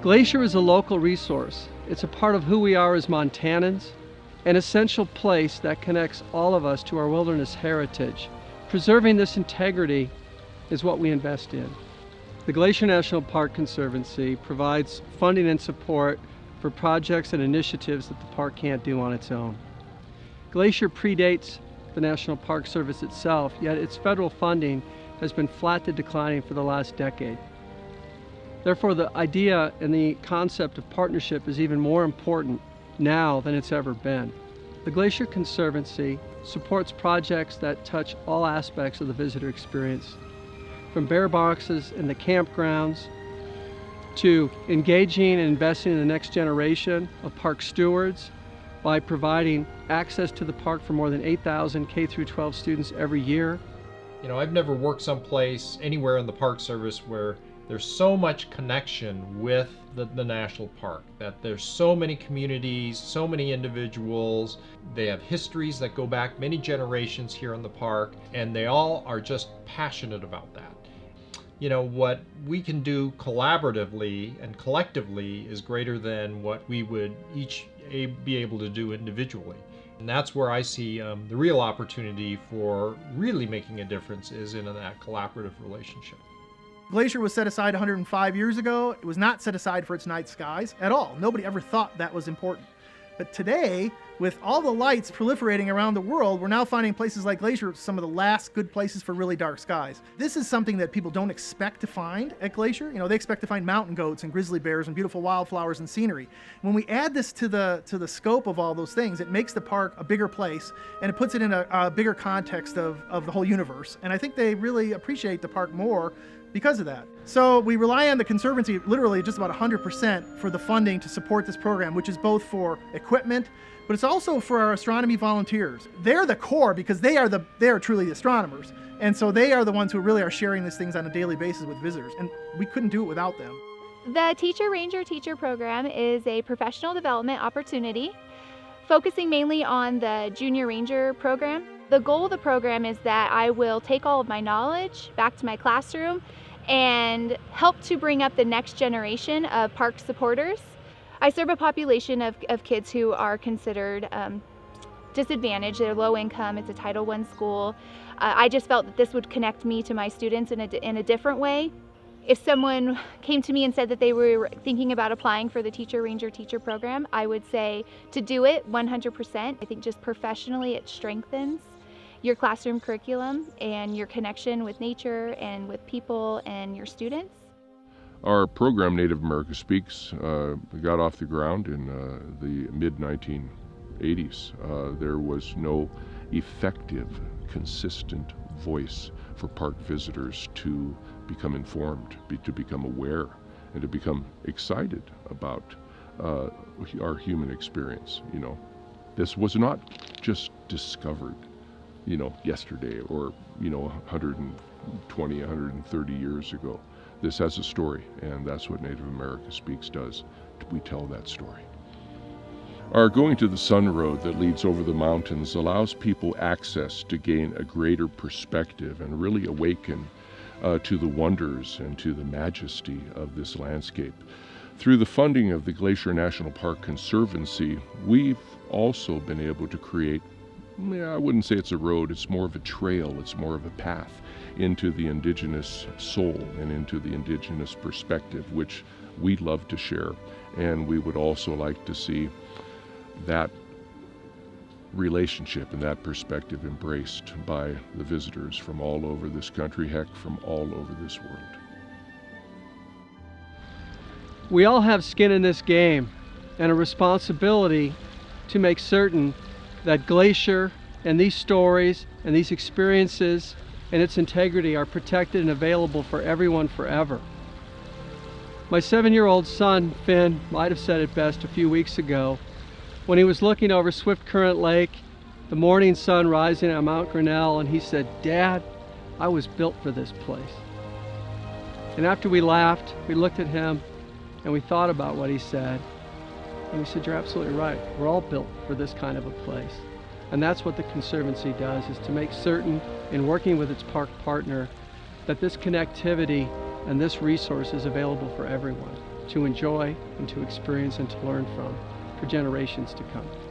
Glacier is a local resource. It's a part of who we are as Montanans, an essential place that connects all of us to our wilderness heritage. Preserving this integrity is what we invest in. The Glacier National Park Conservancy provides funding and support for projects and initiatives that the park can't do on its own. Glacier predates the National Park Service itself, yet its federal funding has been flat to declining for the last decade. Therefore, the idea and the concept of partnership is even more important now than it's ever been. The Glacier Conservancy supports projects that touch all aspects of the visitor experience, from bear boxes in the campgrounds to engaging and investing in the next generation of park stewards by providing access to the park for more than 8,000 K-12 students every year. You know, I've never worked someplace anywhere in the Park Service where there's so much connection with the national park, that there's so many communities, so many individuals. They have histories that go back many generations here in the park, and they all are just passionate about that. You know, what we can do collaboratively and collectively is greater than what we would each be able to do individually. And that's where I see the real opportunity for really making a difference is in that collaborative relationship. Glacier was set aside 105 years ago. It was not set aside for its night skies at all. Nobody ever thought that was important. But today, with all the lights proliferating around the world, we're now finding places like Glacier some of the last good places for really dark skies. This is something that people don't expect to find at Glacier. You know, they expect to find mountain goats and grizzly bears and beautiful wildflowers and scenery. When we add this to the scope of all those things, it makes the park a bigger place, and it puts it in a bigger context of the whole universe. And I think they really appreciate the park more because of that. So we rely on the Conservancy literally just about 100% for the funding to support this program, which is both for equipment, but it's also for our astronomy volunteers. They're the core because they are truly astronomers. And so they are the ones who really are sharing these things on a daily basis with visitors, and we couldn't do it without them. The Teacher Ranger Teacher Program is a professional development opportunity focusing mainly on the Junior Ranger program. The goal of the program is that I will take all of my knowledge back to my classroom and help to bring up the next generation of park supporters. I serve a population of kids who are considered disadvantaged. They're low income, it's a Title I school. I just felt that this would connect me to my students in a different way. If someone came to me and said that they were thinking about applying for the Teacher Ranger Teacher Program, I would say to do it 100%. I think just professionally it strengthens your classroom curriculum and your connection with nature and with people and your students. Our program, Native America Speaks, got off the ground in the mid-1980s. There was no effective, consistent voice for park visitors to become informed, to become aware, and to become excited about our human experience. You know, this was not just discovered, you know, yesterday or, you know, 120, 130 years ago. This has a story, and that's what Native America Speaks does. We tell that story. Our Going to the Sun Road that leads over the mountains allows people access to gain a greater perspective and really awaken to the wonders and to the majesty of this landscape. Through the funding of the Glacier National Park Conservancy, we've also been able to create, I wouldn't say it's a road, it's more of a trail, it's more of a path into the indigenous soul and into the indigenous perspective, which we love to share. And we would also like to see that relationship and that perspective embraced by the visitors from all over this country, heck, from all over this world. We all have skin in this game and a responsibility to make certain that Glacier and these stories and these experiences and its integrity are protected and available for everyone forever. My 7-year-old son, Finn, might have said it best a few weeks ago when he was looking over Swift Current Lake, the morning sun rising at Mount Grinnell, and he said, "Dad, I was built for this place." And after we laughed, we looked at him and we thought about what he said. And we said, "You're absolutely right. We're all built for this kind of a place." And that's what the Conservancy does, is to make certain, in working with its park partner, that this connectivity and this resource is available for everyone. to enjoy and to experience and to learn from for generations to come.